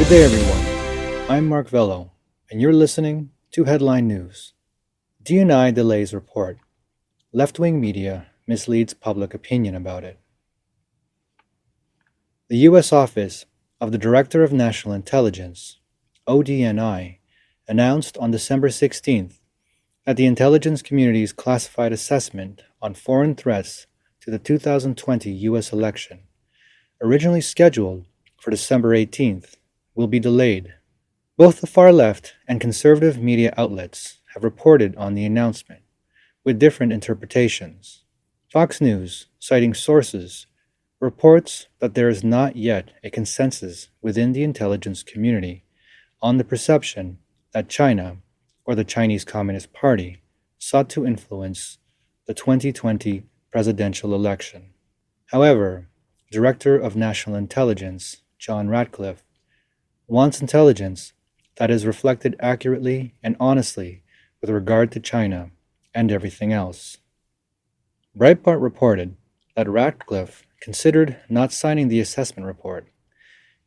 Good day, everyone. I'm Mark Vello, and you're listening to Headline News. DNI delays report. Leftwing-media misleads public opinion about it. The U.S. Office of the Director of National Intelligence, ODNI, announced on December 16th that the intelligence community's classified assessment on foreign threats to the 2020 U.S. election, originally scheduled for December 18th, will be delayed. Both the far left and conservative media outlets have reported on the announcement, with different interpretations. Fox News, citing sources, reports that there is not yet a consensus within the intelligence community on the perception that China, or the Chinese Communist Party, sought to influence the 2020 presidential election. However, Director of National Intelligence John Ratcliffe wants intelligence that is reflected accurately and honestly with regard to China and everything else. Breitbart reported that Ratcliffe considered not signing the assessment report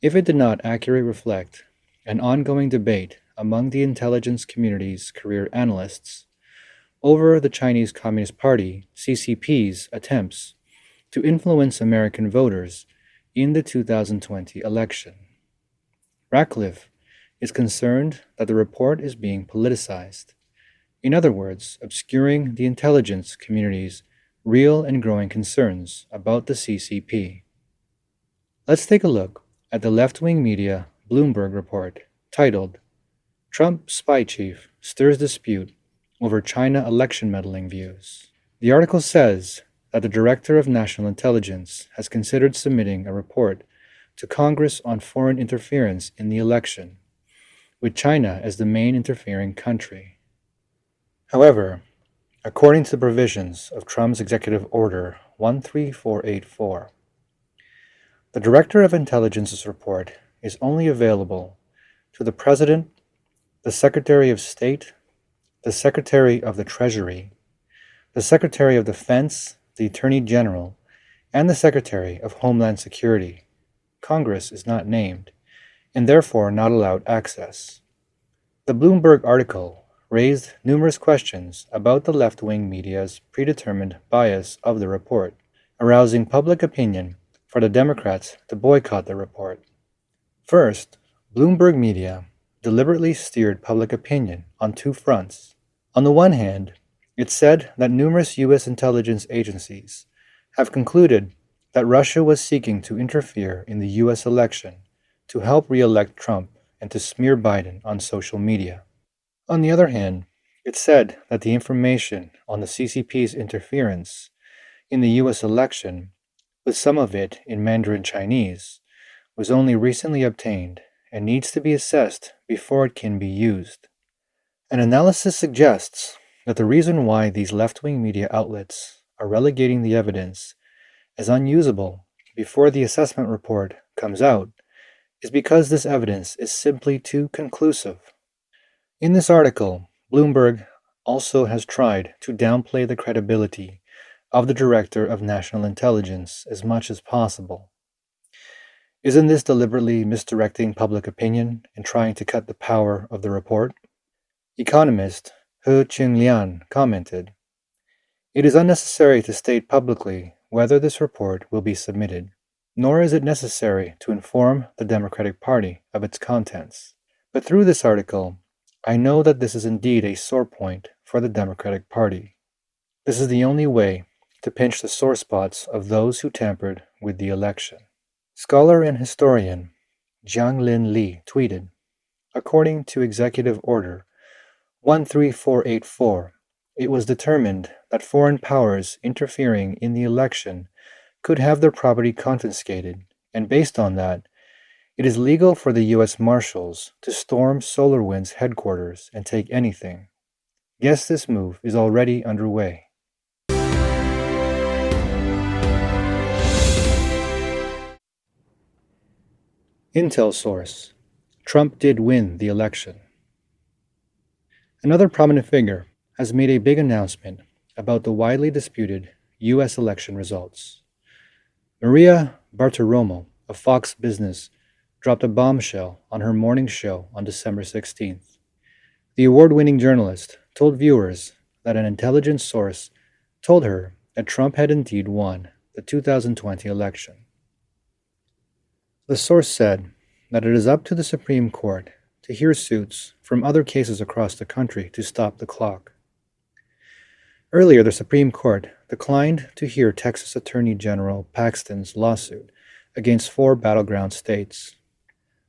if it did not accurately reflect an ongoing debate among the intelligence community's career analysts over the Chinese Communist Party, CCP's, attempts to influence American voters in the 2020 election. Ratcliffe is concerned that the report is being politicized, in other words, obscuring the intelligence community's real and growing concerns about the CCP. Let's take a look at the left-wing-media Bloomberg report titled, Trump Spy Chief Stirs Dispute Over China Election Meddling Views. The article says that the Director of National Intelligence has considered submitting a report to Congress on foreign interference in the election, with China as the main interfering country. However, according to the provisions of Trump's Executive Order 13484, the Director of Intelligence's report is only available to the President, the Secretary of State, the Secretary of the Treasury, the Secretary of Defense, the Attorney General, and the Secretary of Homeland Security. Congress is not named, and therefore not allowed access. The Bloomberg article raised numerous questions about the left-wing media's predetermined bias of the report, arousing public opinion for the Democrats to boycott the report. First, Bloomberg media deliberately steered public opinion on two fronts. On the one hand, it said that numerous U.S. intelligence agencies have concluded that Russia was seeking to interfere in the U.S. election to help re-elect Trump and to smear Biden on social media. On the other hand, it said that the information on the CCP's interference in the U.S. election, with some of it in Mandarin Chinese, was only recently obtained and needs to be assessed before it can be used. An analysis suggests that the reason why these left-wing media outlets are relegating the evidence as unusable before the assessment report comes out is because this evidence is simply too conclusive. In this article, Bloomberg also has tried to downplay the credibility of the Director of National Intelligence as much as possible. Isn't this deliberately misdirecting public opinion and trying to cut the power of the report? Economist He Qinglian commented, "It is unnecessary to state publicly whether this report will be submitted, nor is it necessary to inform the Democratic Party of its contents. But through this article, I know that this is indeed a sore point for the Democratic Party. This is the only way to pinch the sore spots of those who tampered with the election." Scholar and historian Jianglin Li tweeted, according to Executive Order 13484, it was determined that foreign powers interfering in the election could have their property confiscated, and based on that, it is legal for the U.S. Marshals to storm SolarWinds headquarters and take anything. Guess this move is already underway. Intel source: Trump did win the election. Another prominent figure has made a big announcement about the widely disputed U.S. election results. Maria Bartiromo of Fox Business dropped a bombshell on her morning show on December 16th. The award-winning journalist told viewers that an intelligence source told her that Trump had indeed won the 2020 election. The source said that it is up to the Supreme Court to hear suits from other cases across the country to stop the clock. Earlier, the Supreme Court declined to hear Texas Attorney General Paxton's lawsuit against 4 battleground states.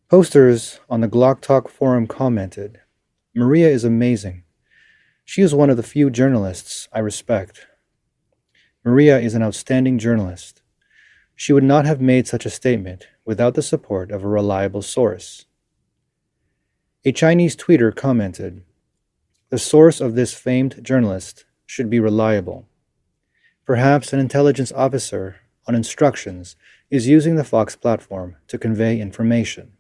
Posters on the Glock Talk forum commented, "Maria is amazing. She is one of the few journalists I respect. Maria is an outstanding journalist. She would not have made such a statement without the support of a reliable source." A Chinese tweeter commented, "The source of this famed journalist should be reliable. Perhaps an intelligence officer on instructions is using the Fox platform to convey information."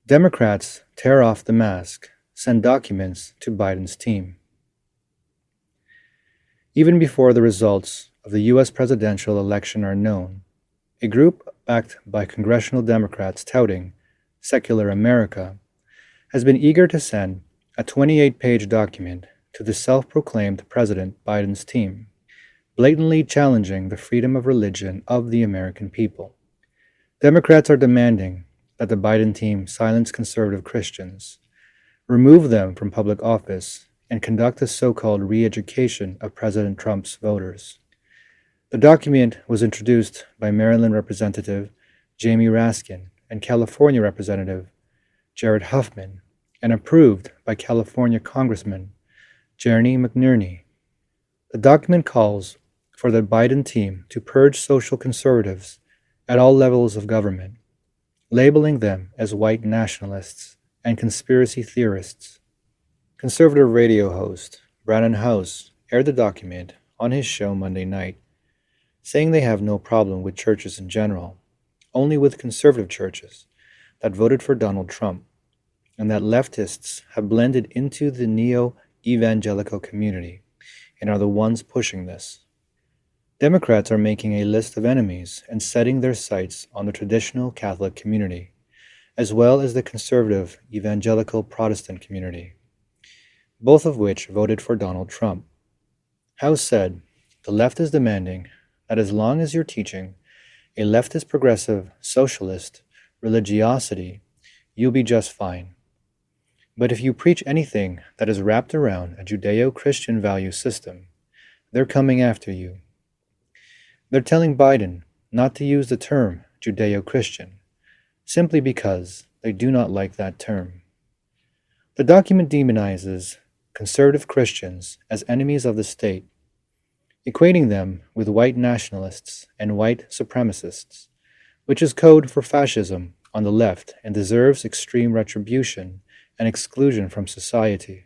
Democrats tear off the mask, send documents to Biden's team. Even before the results of the U.S. presidential election are known, a group backed by congressional Democrats touting secular America has been eager to send a 28-page document to the self-proclaimed President Biden's team, blatantly challenging the freedom of religion of the American people. Democrats are demanding that the Biden team silence conservative Christians, remove them from public office, and conduct a so-called re-education of President Trump's voters. The document was introduced by Maryland Representative Jamie Raskin and California Representative Jared Huffman and approved by California Congressman Jeremy McNerney. The document calls for the Biden team to purge social conservatives at all levels of government, labeling them as white nationalists and conspiracy theorists. Conservative radio host Brannon House aired the document on his show Monday night, saying they have no problem with churches in general, only with conservative churches that voted for Donald Trump, and that leftists have blended into the neo-evangelical community and are the ones pushing this. Democrats are making a list of enemies and setting their sights on the traditional Catholic community, as well as the conservative evangelical Protestant community, both of which voted for Donald Trump. House said, "The left is demanding that as long as you're teaching a leftist progressive socialist religiosity, you'll be just fine. But if you preach anything that is wrapped around a Judeo-Christian value system, they're coming after you. They're telling Biden not to use the term Judeo-Christian, simply because they do not like that term." The document demonizes conservative Christians as enemies of the state, equating them with white nationalists and white supremacists, which is code for fascism on the left and deserves extreme retribution and exclusion from society.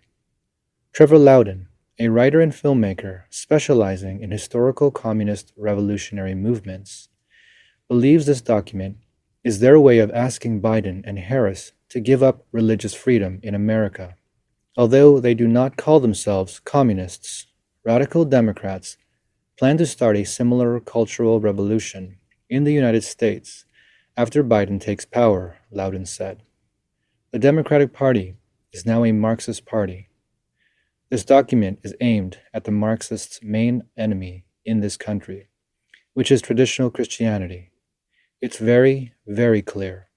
Trevor Loudon, a writer and filmmaker specializing in historical communist revolutionary movements, believes this document is their way of asking Biden and Harris to give up religious freedom in America. Although they do not call themselves communists, radical Democrats plan to start a similar cultural revolution in the United States after Biden takes power, Loudon said. The Democratic Party is now a Marxist party. This document is aimed at the Marxists' main enemy in this country, which is traditional Christianity. It's very, very clear.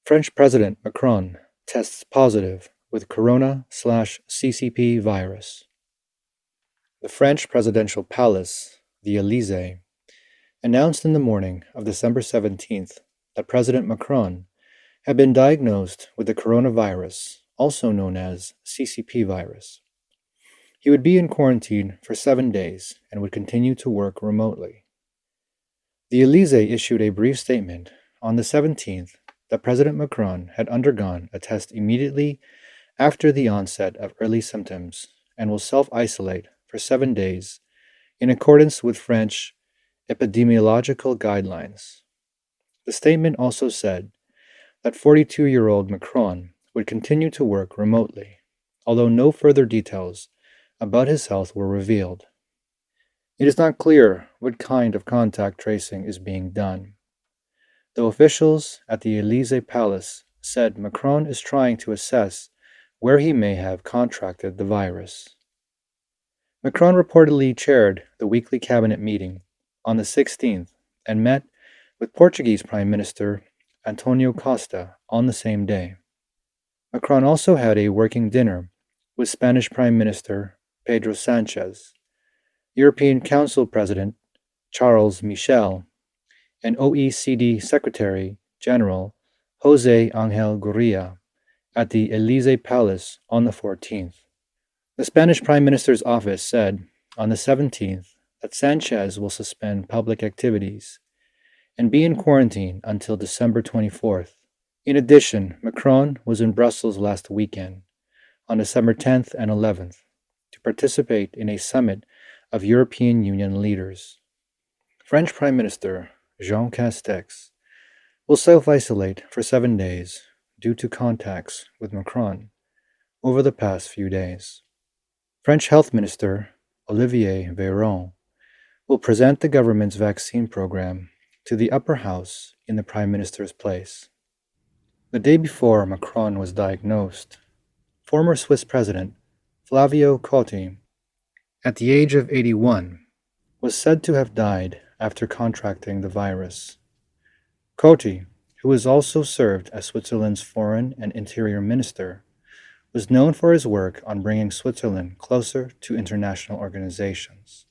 French President Macron tests positive with corona/CCP virus. The French presidential palace, the Élysée, announced in the morning of December 17th that President Macron had been diagnosed with the coronavirus, also known as CCP virus. He would be in quarantine for 7 days and would continue to work remotely. The Élysée issued a brief statement on the 17th that President Macron had undergone a test immediately after the onset of early symptoms and will self-isolate for 7 days in accordance with French epidemiological guidelines. The statement also said that 42-year-old Macron would continue to work remotely, although no further details about his health were revealed. It is not clear what kind of contact tracing is being done, though officials at the Élysée Palace said Macron is trying to assess where he may have contracted the virus. Macron reportedly chaired the weekly cabinet meeting on the 16th and met with Portuguese Prime Minister Antonio Costa on the same day. Macron also had a working dinner with Spanish Prime Minister Pedro Sanchez, European Council President Charles Michel, and OECD Secretary General José Ángel Gurría at the Élysée Palace on the 14th. The Spanish Prime Minister's office said on the 17th that Sanchez will suspend public activities and be in quarantine until December 24th. In addition, Macron was in Brussels last weekend, on December 10th and 11th, to participate in a summit of European Union leaders. French Prime Minister Jean Castex will self-isolate for 7 days due to contacts with Macron over the past few days. French Health Minister Olivier Véran will present the government's vaccine program to the upper house in the Prime Minister's place. The day before Macron was diagnosed, former Swiss President Flavio Cotti, at the age of 81, was said to have died after contracting the virus. Cotti, who has also served as Switzerland's Foreign and Interior Minister, was known for his work on bringing Switzerland closer to international organizations.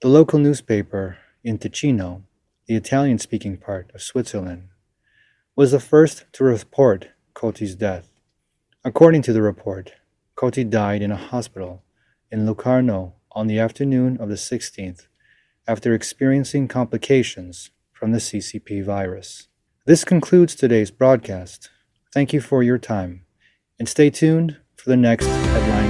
The local newspaper in Ticino, the Italian-speaking part of Switzerland, was the first to report Cotti's death. According to the report, Cotti died in a hospital in Locarno on the afternoon of the 16th after experiencing complications from the CCP virus. This concludes today's broadcast. Thank you for your time, and stay tuned for the next headline.